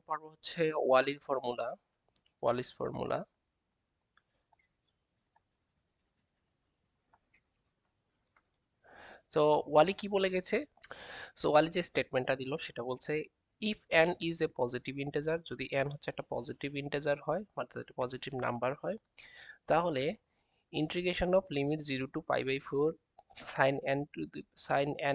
পড়বো হচ্ছে ওয়ালির formula, Wallis formula. তো ওয়ালি কি বলে গেছে? সো ওয়ালি যে স্টেটমেন্টটা দিল সেটা বলছে if n is a positive integer, যদি n হচ্ছে একটা পজিটিভ ইন্টিজার হয়, অর্থাৎ একটা পজিটিভ নাম্বার হয়, তাহলে integration of limit 0 to π/4 sin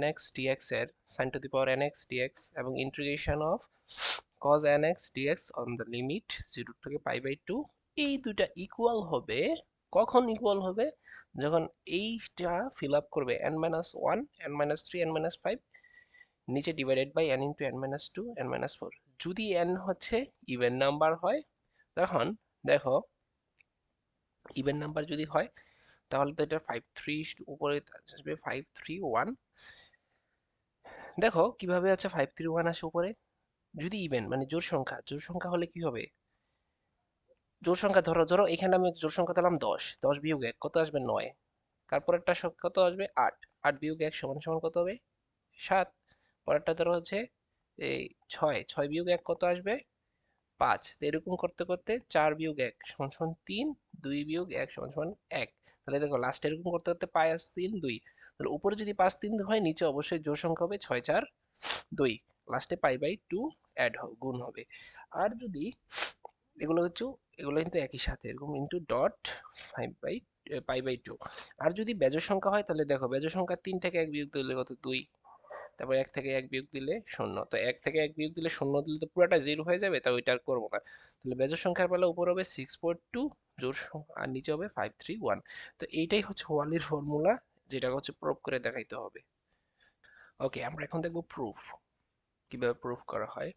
nx dx এর sin two the power nx dx এবং integration of cos nx dx on the limit 0 থেকে π/2, এই দুইটা ইকুয়াল হবে। কখন ইকুয়াল হবে? যখন এইটা ফিল আপ করবে n-1, n-3, n-5, নিচে divided by n into n-2, n-4। যদি n হচ্ছে ইভেন নাম্বার হয়, তখন দেখো ইভেন নাম্বার যদি হয় তাহলে তো এটা 5-3 উপরে আসবে 5-3-1। দেখো কিভাবে আছে 5-3-1 আসে উপরে। যদি ইভেন মানে জোড় সংখ্যা, জোড় সংখ্যা হলে কি হবে? জোড় সংখ্যা ধরো ধরো এখানে আমি জোড় সংখ্যা দিলাম 10, 10 বিয়োগ 1 কত আসবে? 9। তারপর একটা কত আসবে? 8, 8 বিয়োগ 1 সমান সমান কত হবে? 7। পরেরটা ধরো হচ্ছে এই 6, 6 বিয়োগ 1 কত আসবে? 5। তো এরকম করতে করতে 4 বিয়োগ 1 সমান সমান 3, 2 বিয়োগ 1 সমান সমান 1। তাহলে দেখো লাস্টে এরকম করতে করতে 5-3-2, তাহলে উপরে যদি 5-3 হয় নিচে অবশ্যই জোড় সংখ্যা হবে 6-4-2, লাস্টে π/2 অ্যাড গুণ হবে। আর যদি এগুলো হচ্ছে, এগুলো কিন্তু একই সাথে এরকম ইনটু ডট 5/π/2। আর যদি বেজোড় সংখ্যা হয় তাহলে দেখো বেজোড় সংখ্যা 3 থেকে 1 বিয়োগ দিলে কত? 2। তারপর 1 থেকে 1 বিয়োগ দিলে 0। তো 1 থেকে 1 বিয়োগ দিলে 0 দিলে তো পুরোটা 0 হয়ে যাবে, তাই ওইটা আর করবো না। তাহলে বেজোড় সংখ্যার বেলা উপর হবে 6/2 আর নিচে হবে 5-3-1। তো এইটাই হচ্ছে ওয়ালির ফর্মুলা, যেটা হচ্ছে প্রুফ করে দেখাইতে হবে। ওকে, আমরা এখন দেখবো প্রুফ, কিভাবে প্রুফ করা হয়।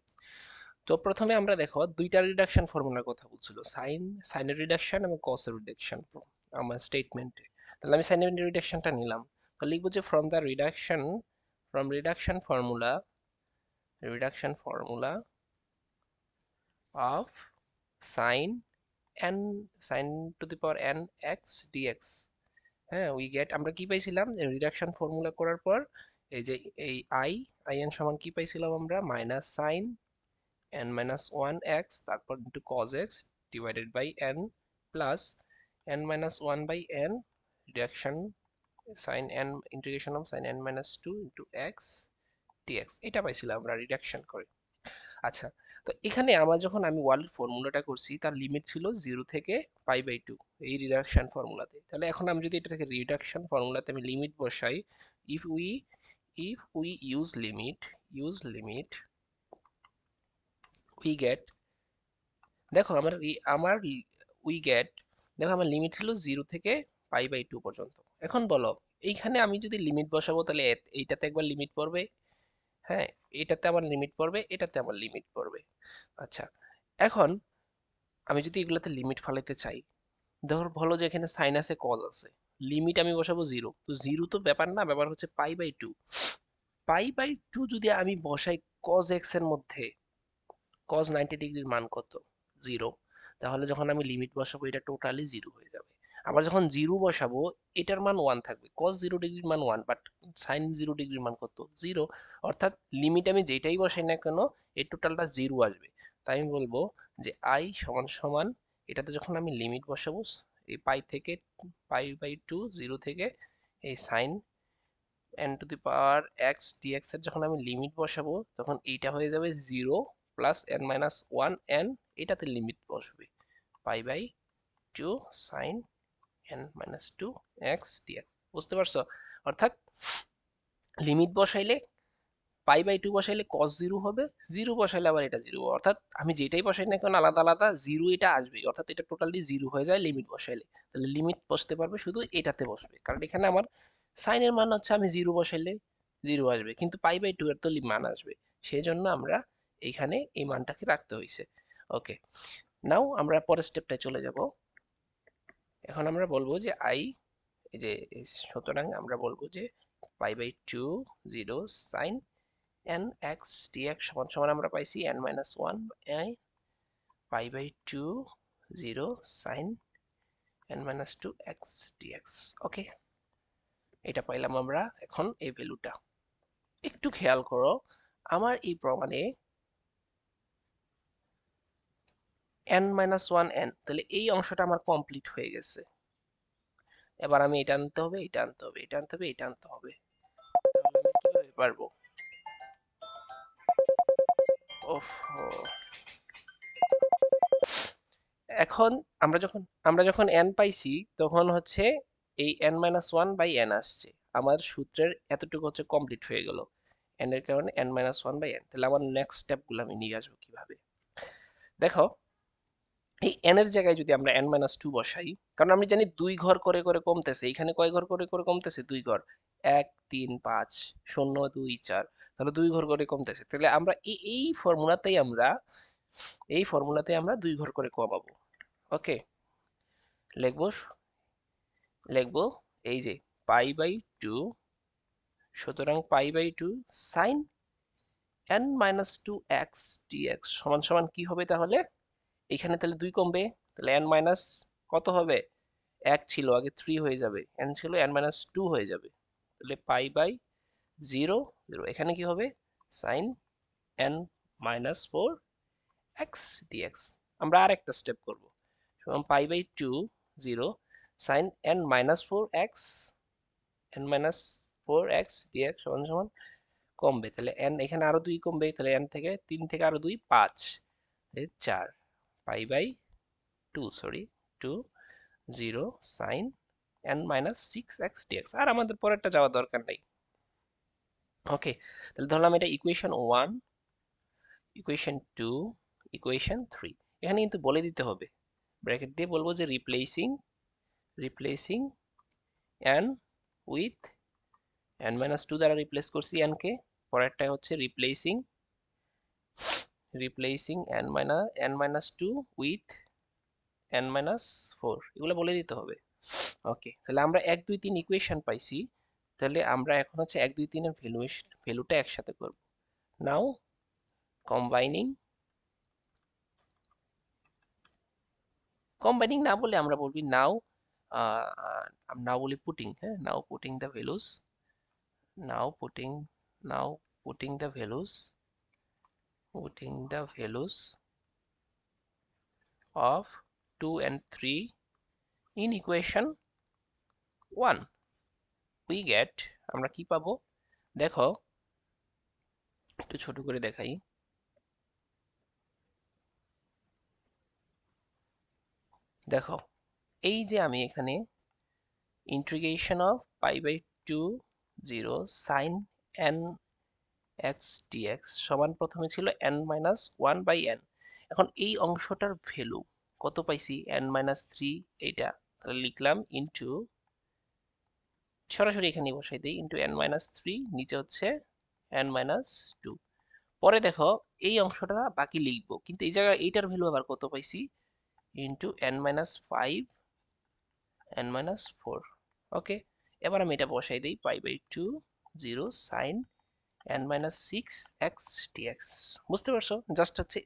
তো প্রথমে আমরা দেখো দুইটা রিডাকশন ফর্মুলার কথা বলছিল, সাইনের রিডাকশন এবং কসের রিডাকশন আমার স্টেটমেন্টে। তাহলে আমি সাইনের রিডাকশনটা নিলাম, তো লিখবো যে from reduction formula of sign n sin two the power n x dx। হ্যাঁ, উই গেট, আমরা কি পাইছিলাম যে রিডাকশন ফর্মুলা করার পর এই যে এই in সমান কি পাইছিলাম আমরা? মাইনাস সাইন n-1 x, তারপর into cos x divided by n plus n-1/n reduction sin n integration of sin n-2 into x dx, এটা পাইছিলাম আমরা রিডাকশন করে। আচ্ছা, তো এখানে যখন আমি ওয়ালের ফর্মুলাটা করছি তার লিমিট ছিল 0 থেকে π/2 এই রিডাকশন ফর্মুলাতে। তাহলে এখন আমি যদি এটা থেকে রিডাকশন ফর্মুলাতে আমি লিমিট বসাই, if we use limit we get, দেখো আমার উই গেট, দেখো আমার লিমিট ছিল 0 থেকে π/2 পর্যন্ত। এখন বলো এইখানে আমি যদি লিমিট বসাবো তাহলে এইটাতে একবার লিমিট পড়বে, হ্যাঁ, এটাতে আমার লিমিট পড়বে, এটাতে আমার লিমিট পড়বে। আচ্ছা, এখন আমি যদি এগুলোতে লিমিট ফালাইতে চাই, ধর বলো যে এখানে সাইন আছে কজ আছে, লিমিট আমি বসাবো 0, তো 0 তো ব্যাপার না, ব্যাপার হচ্ছে π/2। π/2 যদি আমি বসাই কজ এক্স এর মধ্যে, কজ 90 ডিগ্রির মান কত? 0। তাহলে যখন আমি লিমিট বসাবো এটা টোটালি 0 হয়ে যাবে। আবার যখন 0 বসাবো এটার মান 1 থাকবে, কজ 0 ডিগ্রির মান 1, বাট সাইন 0 ডিগ্রির মান কত? 0। অর্থাৎ লিমিট আমি যেটাই বসাই না কেন এই টোটালটা 0 আসবে। তাই আমি বলবো যে আই সমান সমান, এটাতে যখন আমি লিমিট বসাবো এই পাই থেকে π/2 0 থেকে এই sine n to the power x dx এর যখন আমি লিমিট বসাবো তখন এইটা হয়ে যাবে 0 প্লাস n-1 n, এটাতে লিমিট বসবে π/2 সাইন n-2 x dx। বুঝতে পারছো? অর্থাৎ লিমিট বসাইলে π/2 বসাইলে cos 0 হবে, 0 বসাইলে আবার এটা 0, অর্থাৎ আমি যেটাই বসাই না কেন আলাদা আলাদা 0 এটা আসবেই, অর্থাৎ এটা টোটালি 0 হয়ে যায় লিমিট বসাইলে। তাহলে লিমিট বসতে পারবে শুধু এটাতে বসবে, কারণ এখানে আমার সাইনের মান হচ্ছে আমি 0 বসাইলে 0 আসবে, কিন্তু π/2 এর তো মান আসবে, সেই জন্য আমরা এইখানে এই মানটাকে রাখতে হয়েছে। ওকে, নাও আমরা পরের স্টেপটায় চলে যাব। এখন আমরা বলবো যে এই যে সুতরাং আমরা বলবো যে π/2 0 সাইন n x dx সমান সমান আমরা পাইছি n-1 π/2 0 sin n-2 x dx। ওকে, এটা পাইলাম আমরা। এখন এই ভ্যালুটা একটু খেয়াল করো, আমার এই প্রমাণে n-1 n, তাহলে এই অংশটা আমার কমপ্লিট হয়ে গেছে। এবার আমি এটা আনতে হবে, এটা আনতে হবে, এটা আনতে হবে, এটা আনতে হবে। তাহলে আমি কিভাবে পারবো? ওফ, এখন আমরা যখন n পাইছি তখন হচ্ছে এই n-1/n আসছে। আমার সূত্রের এতটুকু হচ্ছে কমপ্লিট হয়ে গেল n এর কারণে n-1/n। তাহলে আমার নেক্সট স্টেপগুলো আমি নিয়ে আসবো কিভাবে? দেখো, এই n এর জায়গায় যদি আমরা n-2 বসাই, কারণ আমি জানি 2 ঘর করে করে কমতেছে, এখানে কয় ঘর করে করে কমতেছে? 2 ঘর, 1 3 5 0 2 4, তাহলে 2 ঘর করে কমতেছে। তাহলে আমরা এই ফর্মুলাতেই আমরা 2 ঘর করে কমাবো। ওকে, লিখবো লিখবো এই যে π/2, সুতরাং π/2 sin n-2x dx সমান সমান কি হবে তাহলে? এখানে তাহলে 2 কমবে, তাহলে n মাইনাস কত হবে? 1 ছিল আগে 3 হয়ে যাবে, n ছিল n-2 হয়ে যাবে। তাহলে π/0 0, এখানে কি হবে? sin n-4x dx। আমরা আরেকটা স্টেপ করব, সমান π/2 0 sin n-4x n-4x dx সমান সমান কমবে, তাহলে n এখানে আরো 2 কমবে, তাহলে n থেকে 3 থেকে আরো 2 5, 4 π/2 সরি 2 0 sin n-6x dx। আর আমাদের পরেরটা যাওয়ার দরকার নাই। ওকে, তাহলে ধরলাম এটা ইকুয়েশন 1, ইকুয়েশন 2, ইকুয়েশন 3। এখানে কিন্তু বলে দিতে হবে, ব্র্যাকেট দিয়ে বলবো যে রিপ্লেসিং n উইথ n-2 দ্বারা রিপ্লেস করছি n কে। পরেরটা হচ্ছে রিপ্লেসিং n-2 উইথ n-4, এগুলো বলে দিতে হবে। ওকে, তাহলে আমরা 1 2 3 ইকুয়েশন পাইছি। তাহলে আমরা এখন হচ্ছে 1 2 3 এর ভ্যালুটা একসাথে করব। নাও কম্বাইনিং না বলে আমরা বলবি নাও বলি পুটিং, হ্যাঁ, now putting now putting the values of 2 and 3 in equation 1, we get, আমরা কি পাবো? দেখো, একটু ছোট করে দেখাই। দেখো, এই যে আমি এখানে integration of π/2 0 sin n x dx সমান প্রথমে ছিল n-1/n। এখন এই অংশটার ভ্যালু কত পাইছি? n-3, এইটা, তাহলে লিখলাম ইনটু, সরাসরি এখানে বসাই দিই, ইনটু n-3, নিচে হচ্ছে n-2। পরে দেখো এই অংশটা বাকি লিখবো, কিন্তু এই জায়গায় এইটার ভ্যালু আবার কত পাইছি? Into n-5 n-4। ওকে, এবার আমি এটা বসাই দিই, π/2 0 sin n-6x dx। বুঝতে পারছো? জাস্ট হচ্ছে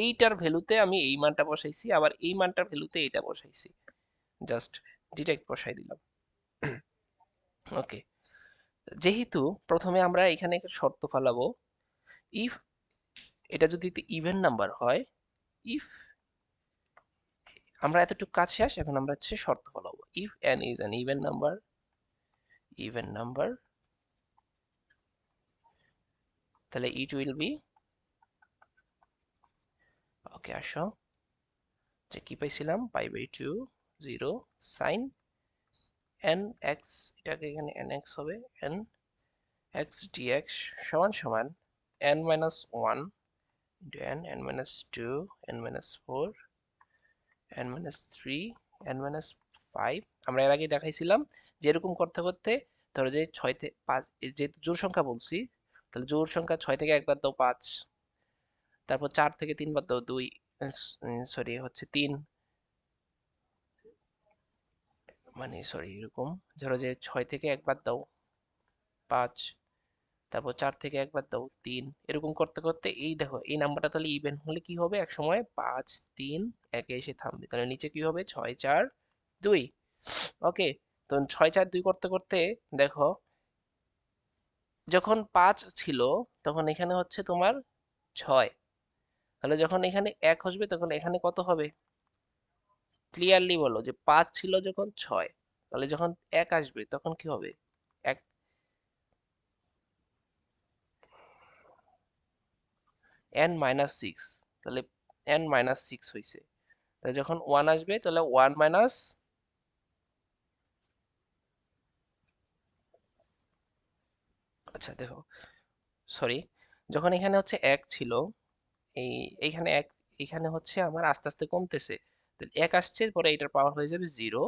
এইটার ভ্যালুতে আমি এই মানটা বসাইছি, আবার এই মানটার ভ্যালুতে এইটা বসাইছি, জাস্ট ডিরেক্ট বসাই দিলাম। ওকে, যেহেতু প্রথমে আমরা এখানে একটা শর্ত ফেলাবো, ইফ এটা যদি ইভেন নাম্বার হয়, ইফ, আমরা এতটুকু কাজ শেষ, এখন আমরা হচ্ছে শর্ত ফলাবো। If n is an even number, তাহলে it will be, ওকে আসো, যে কি পাইছিলাম, π/2 0 sin nx, এটাকে এখানে nx হবে, nx dx সমান সমান n-1 into n-2 n-4 n-3 n-5। আমরা এর আগে দেখাইছিলাম যে এরকম করতে করতে, ধরো যে 6 থেকে 5, যেহেতু জোড় সংখ্যা বলছি, তাহলে জোড় সংখ্যা 6 থেকে একবার দাও 5, তারপর 4 থেকে 3 বার দাও 2, সরি হচ্ছে 3, মানে সরি এরকম, ধরো যে 6 থেকে একবার দাও 5, তারপর 4 থেকে একবার দাও 3, এরকম করতে করতে এই দেখো এই নাম্বারটা তাহলে ইভেন হলে কি হবে, এক সময় 5 3 একে এসে থামবে, তাহলে নিচে কি হবে, 6 4 2। ওকে, তো 6 4 2 করতে করতে দেখো, যখন 5 ছিল তখন এখানে হচ্ছে তোমার 6, তাহলে যখন এখানে 1 আসবে তখন এখানে কত হবে? ক্লিয়ারলি বলো যে 5 ছিল যখন 6, তাহলে যখন 1 আসবে তখন কি হবে? 1 n মাইনাস 6, তাহলে n মাইনাস 6 হয়েছে। তাহলে যখন 1 আসবে তাহলে 1 মাইনাস, আচ্ছা দেখো, সরি, যখন এখানে হচ্ছে 1 ছিল, এই এইখানে 1, এখানে হচ্ছে আমার আস্তে আস্তে কমতেছে, তাহলে 1 আসছে পরে এটার পাওয়ার হয়ে যাবে 0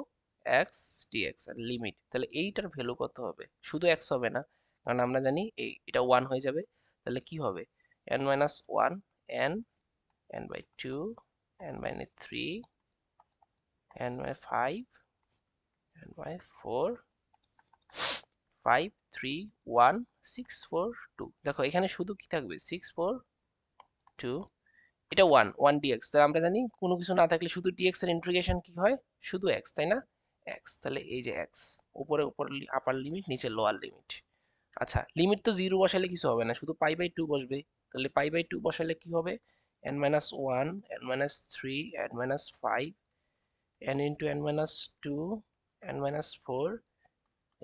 x dx আর লিমিট, তাহলে এইটার ভ্যালু কত হবে? শুধু x হবে না, কারণ আমরা জানি এটা 1 হয়ে যাবে, তাহলে কি হবে? n minus 1, n, n by 2, n by 3, n by 5, n by 4, 5 3 1 6 4 2, দেখো এখানে শুধু কি থাকবে? 6 4 2, এটা 1 1 dx, তাহলে আমরা জানি কোনো কিছু না থাকলে শুধু dx এর ইন্টিগ্রেশন কি হয়? শুধু x, তাই না? x, তাহলে এই যে x, উপরে উপর আপার লিমিট, নিচে লোয়ার লিমিট। আচ্ছা, লিমিট তো 0 বসালে কিছু হবে না, শুধু পাই বাই 2 বসবে, তাহলে পাই বাই 2 বসালে কি হবে? n minus 1, n minus 3, n minus 5, n into n minus 2, n minus 4,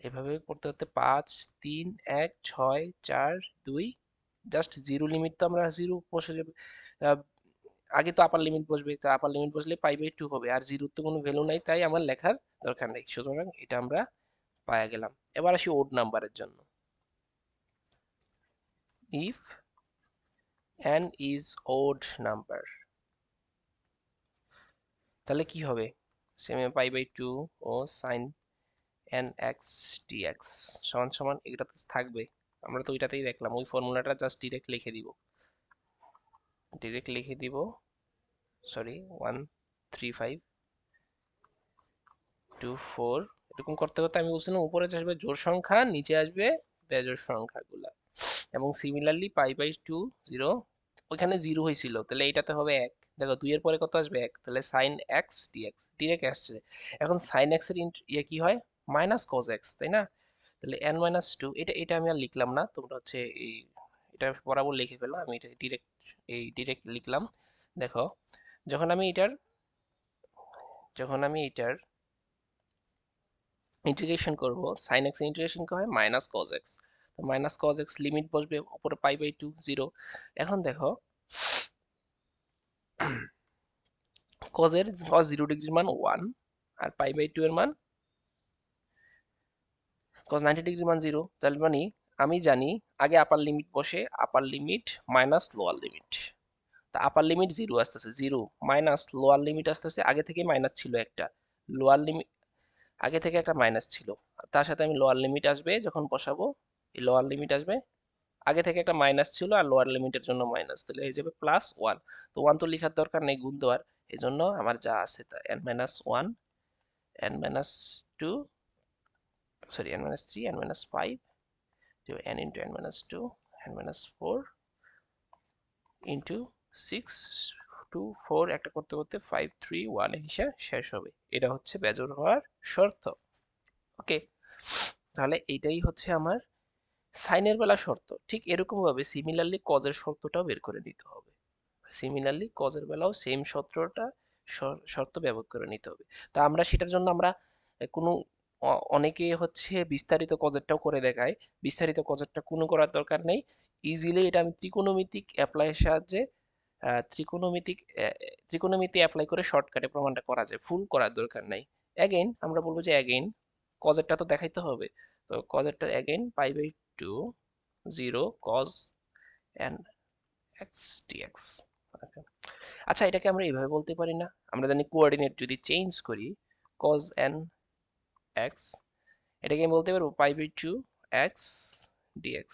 এভাবে করতে করতে 5 3 1 6 4 2, জাস্ট জিরো লিমিট তো আমরা জিরো বসে যাবে। আহ, আগে তো আপার লিমিট বসবে, তা আপার লিমিট বসলে পাই বাই 2 হবে, আর জিরোর তো কোনো ভ্যালু নাই, তাই আমার লেখার দরকার নেই, সুতরাং এটা আমরা পাওয়া গেলাম। এবার আসি ওড নাম্বারের জন্য। If n is odd number, তাহলে কি হবে? সেম পাই বাই 2 ও সাইন এন এক্স ডিএক্স সমান সমান, এটা তো থাকবে, আমরা তো ওইটাতেই দেখলাম, ওই ফর্মুলাটা জাস্ট ডিরেক্ট লিখে দিব, সরি 1 3 5 2 4, এরকম করতে করতে আমি বলছিলাম উপরে আসবে জোড় সংখ্যা, নিচে আসবে বেজোড় সংখ্যাগুলা, এবং সিমিলারলি পাই বাই 2 0, ওইখানে 0 হয়েছিল, তাহলে এইটাতে হবে 1, দেখো 2 এর পরে কত আসবে? 1, তাহলে সাইন এক্স ডিএক্স ডিরেক্ট আসছে। এখন সাইন এক্স এর ইয়ে কি হয়? মাইনাস কজ এক্স, তাই না? তাহলে n মাইনাস 2, এটা এটা আমি আর লিখলাম না, তোমরা হচ্ছে এই এটা বরাবর লিখে ফেলো, আমি এটা ডিরেক্ট লিখলাম। দেখো, যখন আমি এটার যখন আমি এটার ইন্টিগ্রেশন করব, সাইন এক্স ইন্টিগ্রেশন কি হয়? মাইনাস কজ এক্স, তো মাইনাস কজ এক্স লিমিট বসবে উপরে পাই বাই 2 0। এখন দেখো কজ 0 ডিগ্রির মান 1, আর পাই বাই 2 এর মান cos 90 ডিগ্রি মান 0, তাহলে মানে আমি জানি আগে আপার লিমিট বসে, আপার লিমিট মাইনাস লোয়ার লিমিট, তা আপার লিমিট 0 আসতেছে, 0 মাইনাস লোয়ার লিমিট আসতেছে, আগে থেকে মাইনাস ছিল একটা, লোয়ার লিমিট আগে থেকে একটা মাইনাস ছিল, আর তার সাথে আমি লোয়ার লিমিট আসবে যখন বসাবো, এই লোয়ার লিমিট আসবে, আগে থেকে একটা মাইনাস ছিল আর লোয়ার লিমিটের জন্য মাইনাস, তাহলে হয়ে যাবে প্লাস 1, তো 1 তো লেখার দরকার নেই গুণ দেওয়ার, এই জন্য আমার যা আছে তা n minus 1, n minus 2, sorry n minus 3, n minus 5, n into n minus 2, n minus 4 into 6 2 4, একটা করতে করতে 5 3 1 হিসাব শেষ হবে, এটা হচ্ছে বেজোড় হওয়ার শর্ত। ওকে, তাহলে এইটাই হচ্ছে আমার সাইনের বেলা শর্ত। ঠিক এরকম ভাবে সিমিলারলি কজের শর্তটাও বের করে নিতে হবে, সিমিলারলি কজের বেলাও সেম সূত্রটা শর্ত ব্যবহার করে নিতে হবে। তা আমরা সেটার জন্য আমরা কোনো অনেকে হচ্ছে বিস্তারিত কজেরটাও করে দেখায়, বিস্তারিত কজেরটা কোনো করার দরকার নেই, ইজিলি এটা আমি ত্রিকোণমিতিক অ্যাপ্লাইয়ের সাহায্যে আহ, ত্রিকোণমিতিক আহ, ত্রিকোণমিতি অ্যাপ্লাই করে শর্টকাটে প্রমাণটা করা যায়, ফুল করার দরকার নাই। অ্যাগেইন আমরা বলবো যে অ্যাগেইন কজেরটা তো দেখাইতে হবে, তো কজেরটা again pi by 2 0 cos and এক্স ডিএক্স। আচ্ছা, এটাকে আমরা এইভাবে বলতে পারি না? আমরা জানি কোঅর্ডিনেট যদি চেঞ্জ করি cos n x, এটাকে আমি বলতে পারবো পাই বাই 2 x dx,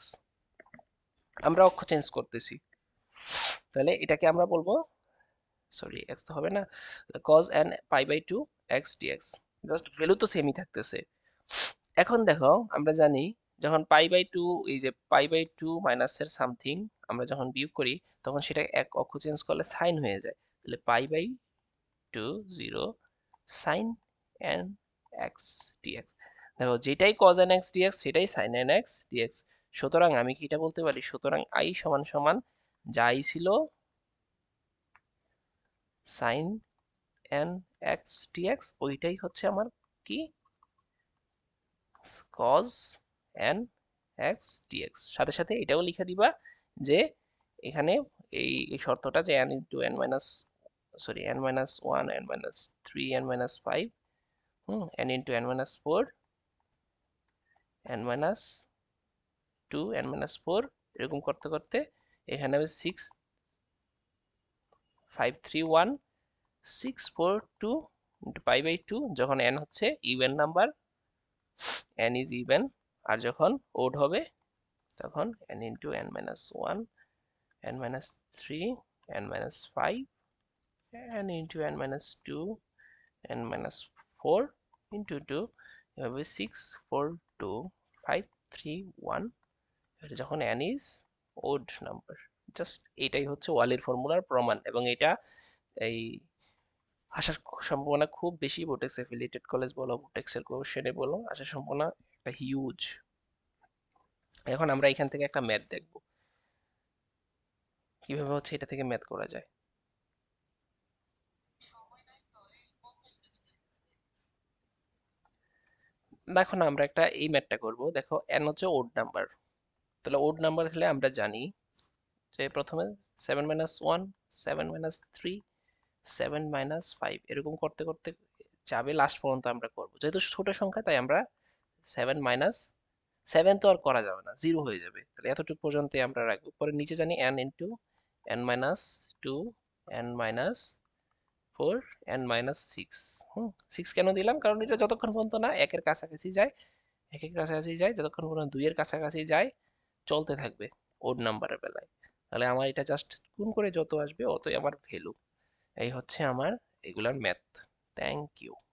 আমরা অক্ষ চেঞ্জ করতেছি, তাহলে এটাকে আমরা বলবো, সরি x তো হবে না, cos n pi by 2 x dx, just value তো সেমই থাকতেছে। এখন দেখো, আমরা জানি যখন পাই বাই 2, এই যে পাই বাই 2 মাইনাসের সামথিং আমরা যখন বিয়োগ করি, তখন সেটা এক অক্ষ চেঞ্জ করলে সাইন হয়ে যায়, তাহলে pi by 2 0 sine n x dx, দেখো যেটাই cos n x dx সেটাই sin n x dx, সুতরাং আমি কি এটা বলতে পারি? সুতরাং i সমান সমান যাই ছিল সাইন এন এক্স ডিএক্স, ওইটাই হচ্ছে আমার কি কজ এন এক্স ডিএক্স। সাথে সাথে এটাও লিখে দিবা যে এখানে এই শর্তটা যে n into n minus, sorry n minus one, n minus three, n minus five, n into n minus four, n minus two, n minus four, এরকম করতে করতে এখানে হবে six five three one, six four two into pi by two, যখন n হচ্ছে even number, n is even, আর যখন odd হবে তখন n into n minus one, n minus three, n minus five, n into n minus two, n minus four into two, এভাবে six four two five three one, এটা যখন n is odd number. Just এটাই হচ্ছে ওয়ালের ফর্মুলার প্রমাণ, এবং এটা এই আসার সম্ভাবনা খুব বেশি, বোটেক্স অ্যাফিলিয়েটেড কলেজ বলো, বোটেক্সের কোশ্চেনে বলো, আসার সম্ভাবনা একটা হিউজ। এখন আমরা এখান থেকে একটা ম্যাথ দেখব কিভাবে হচ্ছে এটা থেকে ম্যাথ করা যায়। দেখো না, আমরা একটা এই ম্যাথটা করব। দেখো এন হচ্ছে ওড নাম্বার, তাহলে ওড নাম্বার হলে আমরা জানি যে প্রথমে seven minus one, seven minus three, seven minus five, এরকম করতে করতে যাবে লাস্ট পর্যন্ত আমরা করব। যেহেতু ছোট সংখ্যা তাই আমরা সেভেন মাইনাস, সেভেন তো আর করা যাবে না, জিরো হয়ে যাবে, তাহলে এতটুকু পর্যন্তই আমরা রাখবো। পরে নিচে জানি n into n minus two, n minus four, n minus six. Six কেন দিলাম, কারণ এটা যতক্ষণ পর্যন্ত না একের কাছাকাছি যায়, একের কাছাকাছি যায়, যতক্ষণ পর্যন্ত দুইয়ের কাছাকাছি যায় চলতে থাকবে ওড নাম্বারের বেলায়। তাহলে আমার এটা জাস্ট গুণ করে যত আসবে অতই আমার ভ্যালু। এই হচ্ছে আমার এগুলার ম্যাথ। Thank you.